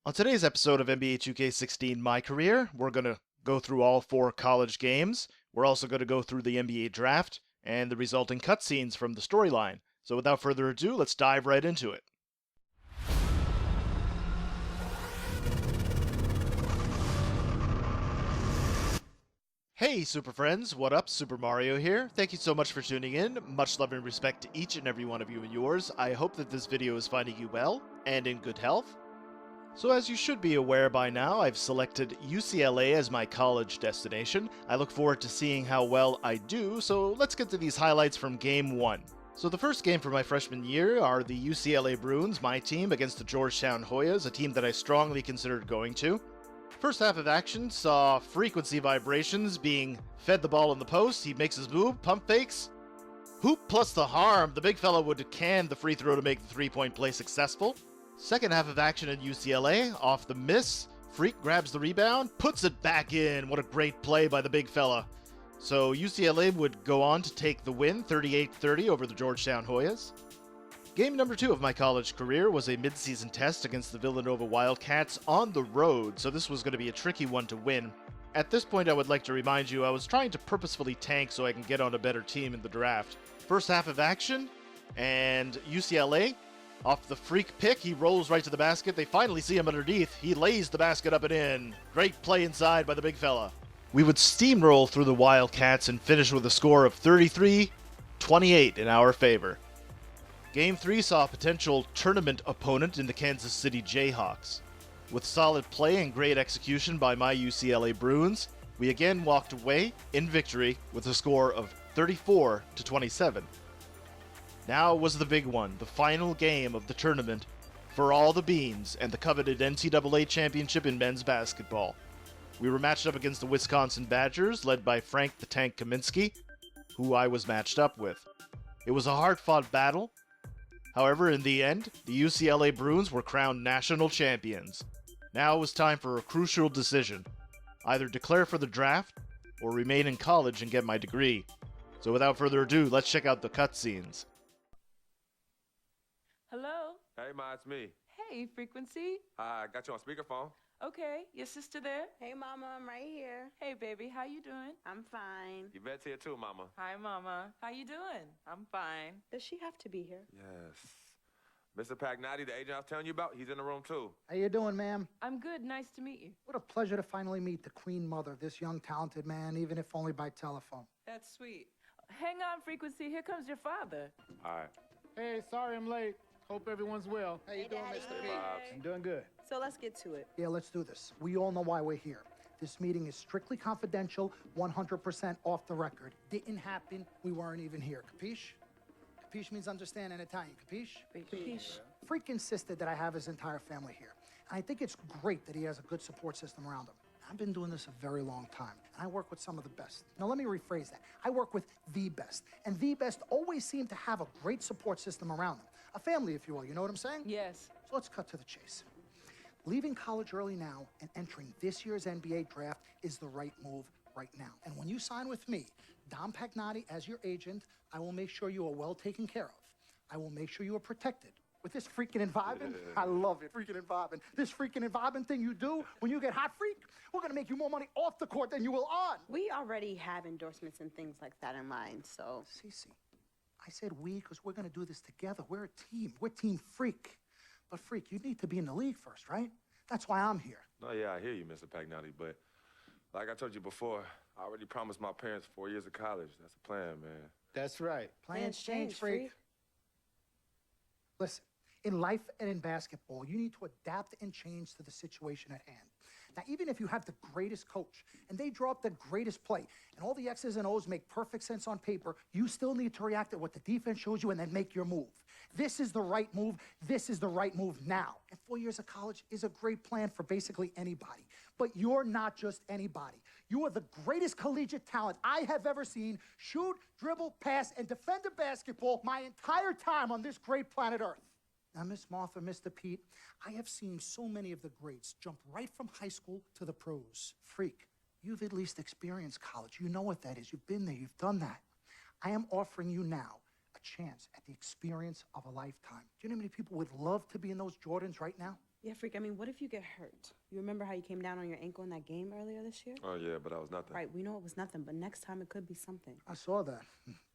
On today's episode of NBA 2K16 MyCareer, we're going to go through all four college games. We're also going to go through the NBA draft and the resulting cutscenes from the storyline. So without further ado, let's dive right into it. Hey Super Friends, what up? Super Mario here. Thank you so much for tuning in. Much love and respect to each and every one of you and yours. I hope that this video is finding you well and in good health. So as you should be aware by now, I've selected UCLA as my college destination. I look forward to seeing how well I do, so let's get to these highlights from Game 1. So the first game for my freshman year are the UCLA Bruins, my team, against the Georgetown Hoyas, a team that I strongly considered going to. First half of action saw frequency vibrations being fed the ball in the post, he makes his move, pump fakes. Hoop plus the harm, the big fella would can the free throw to make the three-point play successful. Second half of action in UCLA, off the miss, Freak grabs the rebound, puts it back in. What a great play by the big fella. So UCLA would go on to take the win, 38-30 over the Georgetown Hoyas. Game number 2 of my college career was a mid-season test against the Villanova Wildcats on the road, so this was going to be a tricky one to win. At this point, I would like to remind you I was trying to purposefully tank so I can get on a better team in the draft. First half of action, and UCLA, off the Freak pick, he rolls right to the basket. They finally see him underneath. He lays the basket up and in. Great play inside by the big fella. We would steamroll through the Wildcats and finish with a score of 33-28 in our favor. Game 3 saw a potential tournament opponent in the Kansas City Jayhawks. With solid play and great execution by my UCLA Bruins, we again walked away in victory with a score of 34-27. Now was the big one, the final game of the tournament for all the beans and the coveted NCAA championship in men's basketball. We were matched up against the Wisconsin Badgers, led by Frank the Tank Kaminsky, who I was matched up with. It was a hard-fought battle. However, in the end, the UCLA Bruins were crowned national champions. Now it was time for a crucial decision. Either declare for the draft, or remain in college and get my degree. So without further ado, let's check out the cutscenes. Hello? Hey, Ma, it's me. Hey, Frequency. Hi, I got you on speakerphone. Okay, your sister there? Hey, Mama, I'm right here. Hey, baby, how you doing? I'm fine. Yvette's here too, Mama. Hi, Mama. How you doing? I'm fine. Does she have to be here? Yes. Mr. Pagnati, the agent I was telling you about, he's in the room too. How you doing, ma'am? I'm good. Nice to meet you. What a pleasure to finally meet the Queen Mother of this young, talented man, even if only by telephone. That's sweet. Hang on, Frequency. Here comes your father. All right. Hey, sorry I'm late. Hope everyone's well. How you doing, Daddy. Mr. P? I'm doing good. So let's get to it. Yeah, let's do this. We all know why we're here. This meeting is strictly confidential, 100% off the record. Didn't happen. We weren't even here. Capiche? Capiche means understand in Italian. Capiche? Capiche. Freak insisted that I have his entire family here. And I think it's great that he has a good support system around him. I've been doing this a very long time, and I work with some of the best. Now, let me rephrase that. I work with the best, and the best always seem to have a great support system around them. A family, if you will, you know what I'm saying? Yes. So let's cut to the chase. Leaving college early now and entering this year's NBA draft is the right move right now. And when you sign with me, Dom Pagnati, as your agent, I will make sure you are well taken care of. I will make sure you are protected. With this freaking and vibing, I love it, freaking and vibing. This freaking and vibing thing you do when you get hot, freak, we're gonna make you more money off the court than you will on. We already have endorsements and things like that in line, so. Cece, I said we because we're gonna do this together. We're a team. We're Team Freak. But Freak, you need to be in the league first, right? That's why I'm here. No, yeah, I hear you, Mr. Pagnati, but like I told you before, I already promised my parents 4 years of college. That's the plan, man. That's right. Plans change, Freak. Listen, in life and in basketball, you need to adapt and change to the situation at hand. Now, even if you have the greatest coach and they draw up the greatest play and all the X's and O's make perfect sense on paper, you still need to react to what the defense shows you and then make your move. This is the right move. This is the right move now. And 4 years of college is a great plan for basically anybody. But you're not just anybody. You are the greatest collegiate talent I have ever seen shoot, dribble, pass, and defend a basketball my entire time on this great planet Earth. Now, Miss Martha, Mr. Pete, I have seen so many of the greats jump right from high school to the pros. Freak, you've at least experienced college. You know what that is. You've been there. You've done that. I am offering you now a chance at the experience of a lifetime. Do you know how many people would love to be in those Jordans right now? Yeah, Freak, I mean, what if you get hurt? You remember how you came down on your ankle in that game earlier this year? Oh, yeah, but that was nothing. Right, we know it was nothing, but next time it could be something. I saw that.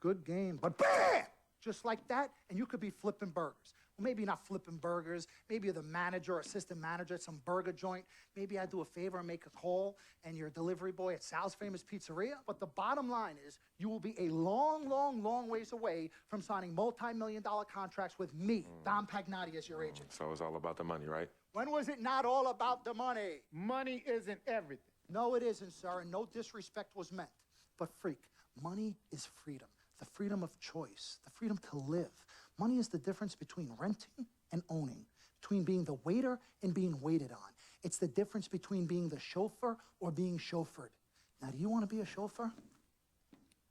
Good game. But bam! Just like that, and you could be flipping burgers. Well, maybe not flipping burgers. Maybe you're the manager or assistant manager at some burger joint. Maybe I do a favor and make a call, and you're a delivery boy at Sal's Famous Pizzeria. But the bottom line is, you will be a long, long, long ways away from signing multi-million-dollar contracts with me, Dom Pagnotti, as your agent. So it's all about the money, right? When was it not all about the money? Money isn't everything. No, it isn't, sir, and no disrespect was meant. But freak, money is freedom. The freedom of choice, the freedom to live. Money is the difference between renting and owning, between being the waiter and being waited on. It's the difference between being the chauffeur or being chauffeured. Now, do you want to be a chauffeur?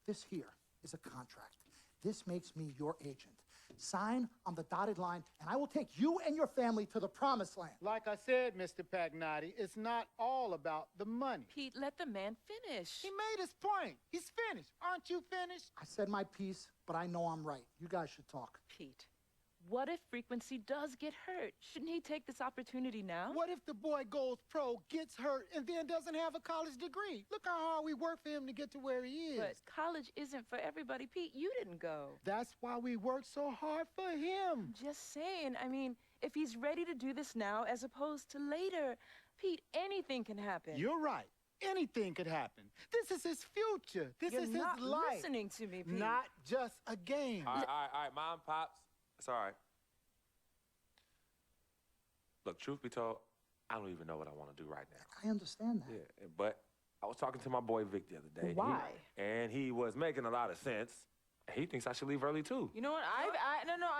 This here is a contract. This makes me your agent. Sign on the dotted line, and I will take you and your family to the promised land. Like I said, Mr. Pagnotti, it's not all about the money. Pete, let the man finish. He made his point. He's finished. Aren't you finished? I said my piece, but I know I'm right. You guys should talk. Pete, what if Frequency does get hurt? Shouldn't he take this opportunity now? What if the boy goes pro, gets hurt, and then doesn't have a college degree? Look how hard we work for him to get to where he is. But college isn't for everybody. Pete, you didn't go. That's why we work so hard for him. Just saying. I mean, if he's ready to do this now as opposed to later, Pete, anything can happen. You're right. Anything could happen. This is his future. This You're is not his life. listening to me, Pete. Not just a game. All right, Mom, Pops. It's all right. Look, truth be told, I don't even know what I want to do right now. I understand that. Yeah, but I was talking to my boy Vic the other day. Why? And he was making a lot of sense. He thinks I should leave early, too. You know what?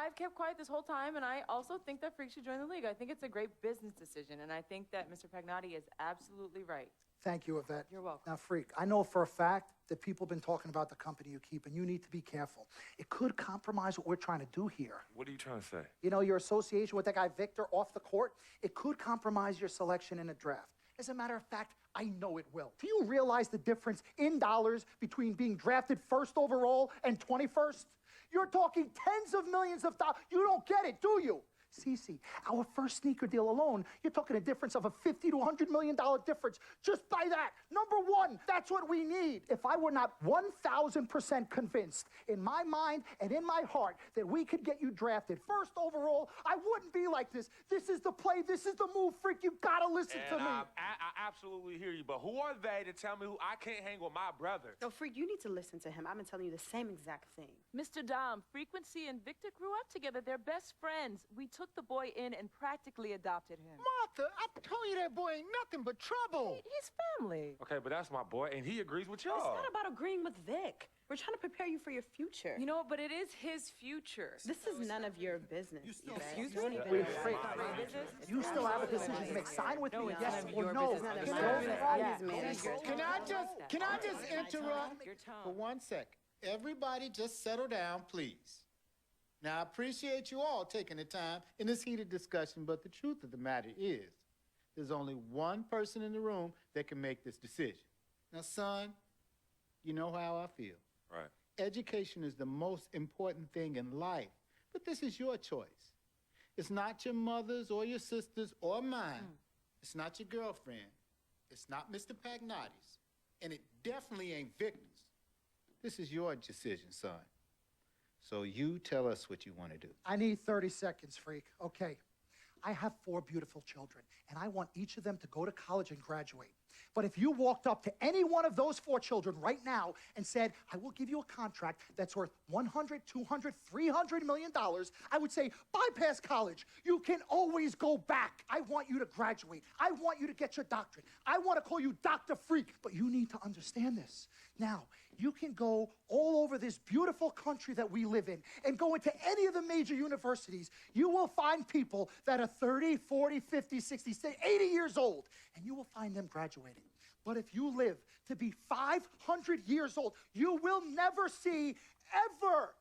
I've kept quiet this whole time, and I also think that Freak should join the league. I think it's a great business decision, and I think that Mr. Pagnotti is absolutely right. Thank you, Yvette. You're welcome. Now, Freak, I know for a fact that people have been talking about the company you keep, and you need to be careful. It could compromise what we're trying to do here. What are you trying to say? You know, your association with that guy Victor off the court, it could compromise your selection in a draft. As a matter of fact, I know it will. Do you realize the difference in dollars between being drafted first overall and 21st? You're talking tens of millions of dollars. You don't get it, do you? Cece, our first sneaker deal alone, you're talking a difference of a $50 to $100 million difference just by that. Number one, that's what we need. If I were not 1,000% convinced in my mind and in my heart that we could get you drafted first overall, I wouldn't be like this. This is the play. This is the move, Freak. You gotta listen to me. I absolutely hear you, but who are they to tell me who I can't hang with my brother? No, Freak, you need to listen to him. I've been telling you the same exact thing. Mr. Dom, Frequency and Victor grew up together. They're best friends. We took the boy in and practically adopted him. Martha, I told you that boy ain't nothing but trouble. He's family. Okay, but that's my boy, and he agrees with y'all. It's not about agreeing with Vic. We're trying to prepare you for your future. You know what? But it is his future. This is none of your business. Excuse You don't me? even Wait, know Freak, why. you still have a decision to make. Sign with me, yes none of or your no. business. None of It's my no business. problem. Yeah. Can I just interrupt Your tone. for 1 second? Everybody just settle down, please. Now, I appreciate you all taking the time in this heated discussion, but the truth of the matter is, there's only one person in the room that can make this decision. Now, son, you know how I feel. Right. Education is the most important thing in life, but this is your choice. It's not your mother's or your sister's or mine. It's not your girlfriend. It's not Mr. Pagnotti's. And it definitely ain't Victor's. This is your decision, son. So you tell us what you want to do. I need 30 seconds, Freak. Okay. I have 4 beautiful children, and I want each of them to go to college and graduate. But if you walked up to any one of those 4 children right now and said, I will give you a contract that's worth $100, $200, $300 million, I would say, bypass college. You can always go back. I want you to graduate. I want you to get your doctorate. I want to call you Dr. Freak, but you need to understand this. Now, you can go all over this beautiful country that we live in and go into any of the major universities. You will find people that are 30, 40, 50, 60, 80 years old, and you will find them graduating. But if you live to be 500 years old, you will never see ever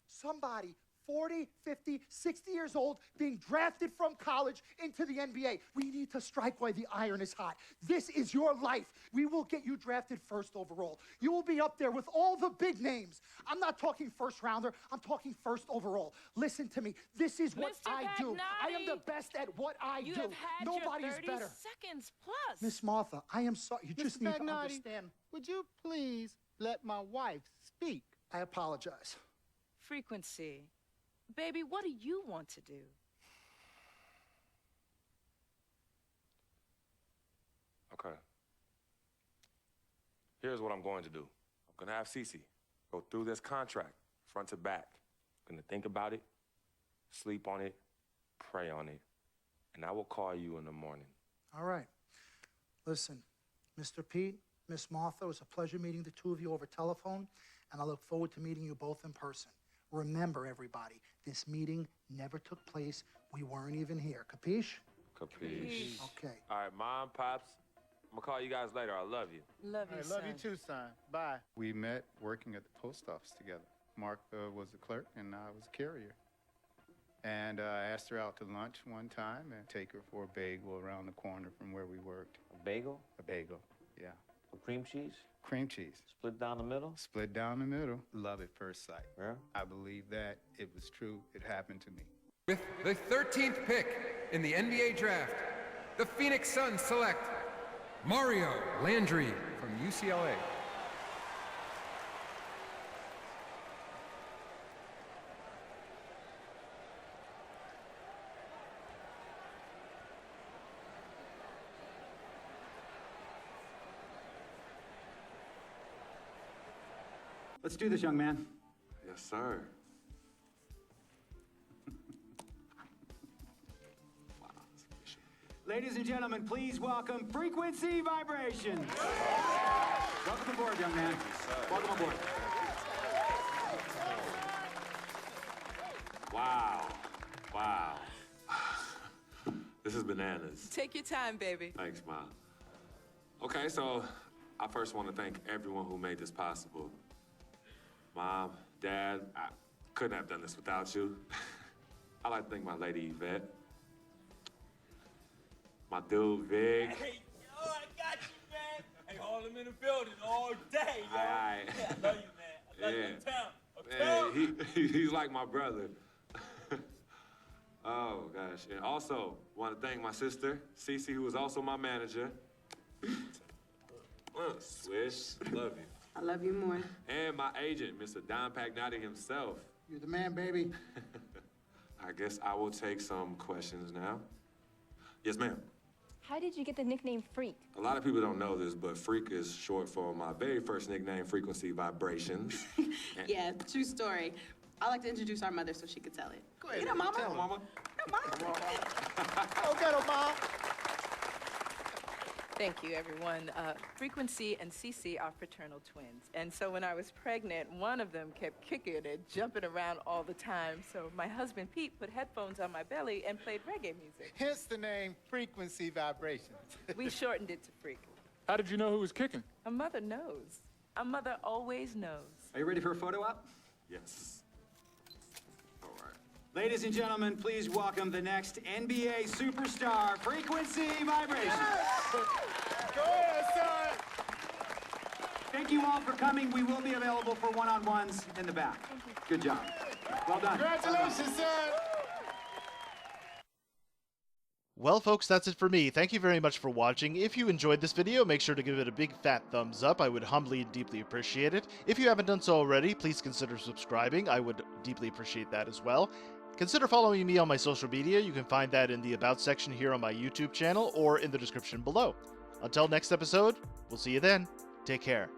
somebody 40, 50, 60 years old being drafted from college into the NBA. We need to strike while the iron is hot. This is your life. We will get you drafted first overall. You will be up there with all the big names. I'm not talking first rounder. I'm talking first overall. Listen to me. This is what Mr. I do. I am the Pagnotti, best at what I You do. have had Nobody your is 30 better. seconds plus. Miss Martha, I am sorry. You just Mr. need to Pagnotti, understand. would you please let my wife speak? I apologize. Frequency. Baby, what do you want to do? Okay. Here's what I'm going to do. I'm going to have Cece go through this contract, front to back. I'm going to think about it, sleep on it, pray on it, and I will call you in the morning. All right. Listen, Mr. Pete, Miss Martha, it was a pleasure meeting the two of you over telephone, and I look forward to meeting you both in person. Remember, everybody, this meeting never took place. We weren't even here. Capiche? Capiche. Okay. All right, Mom, Pops, I'm going to call you guys later. I love you. Love you, I love you too, son. Bye. We met working at the post office together. Mark was the clerk, and I was a carrier. And I asked her out to lunch one time and take her for a bagel around the corner from where we worked. A bagel? A bagel, yeah. With cream cheese? Cream cheese. Split down the middle? Split down the middle. Love at first sight. Yeah? I believe that it was true. It happened to me. With the 13th pick in the NBA draft, the Phoenix Suns select Mario Landry from UCLA. Let's do this, young man. Yes, sir. Ladies and gentlemen, please welcome Frequency Vibrations. Welcome aboard, young man. Welcome aboard. Wow. Wow. This is bananas. Take your time, baby. Thanks, Mom. Okay, so I first want to thank everyone who made this possible. Mom, Dad, I couldn't have done this without you. I'd like to thank my lady Yvette. My dude, Vig. Hey, yo, I got you, man. Hey, hold him in the building all day, yo. Aye. Yeah, I love you, man. I love you. Yeah. Uptown. He's like my brother. Oh, gosh. And also, want to thank my sister, Cece, who is also my manager. Swish, love you. I love you more. And my agent, Mr. Don Pagnotti himself. You're the man, baby. I guess I will take some questions now. Yes, ma'am. How did you get the nickname Freak? A lot of people don't know this, but Freak is short for my very first nickname, Frequency Vibrations. Yeah, true story. I like to introduce our mother so she could tell it. Go ahead. You know, Mama. Tell her, Mama. You know, Mama. Go get her, Mom. Thank you, everyone. Frequency and Cece are fraternal twins. And so when I was pregnant, one of them kept kicking and jumping around all the time. So my husband, Pete, put headphones on my belly and played reggae music. Hence the name Frequency Vibrations. We shortened it to Freak. How did you know who was kicking? A mother knows. A mother always knows. Are you ready for a photo op? Yes. All right. Ladies and gentlemen, please welcome the next NBA superstar, Frequency Vibrations. Go ahead, son. Thank you all for coming. We will be available for one-on-ones in the back. Good job. Well done. Congratulations, son. Well, folks, that's it for me. Thank you very much for watching. If you enjoyed this video, make sure to give it a big fat thumbs up. I would humbly and deeply appreciate it. If you haven't done so already, please consider subscribing. I would deeply appreciate that as well. Consider following me on my social media. You can find that in the About section here on my YouTube channel or in the description below. Until next episode, we'll see you then. Take care.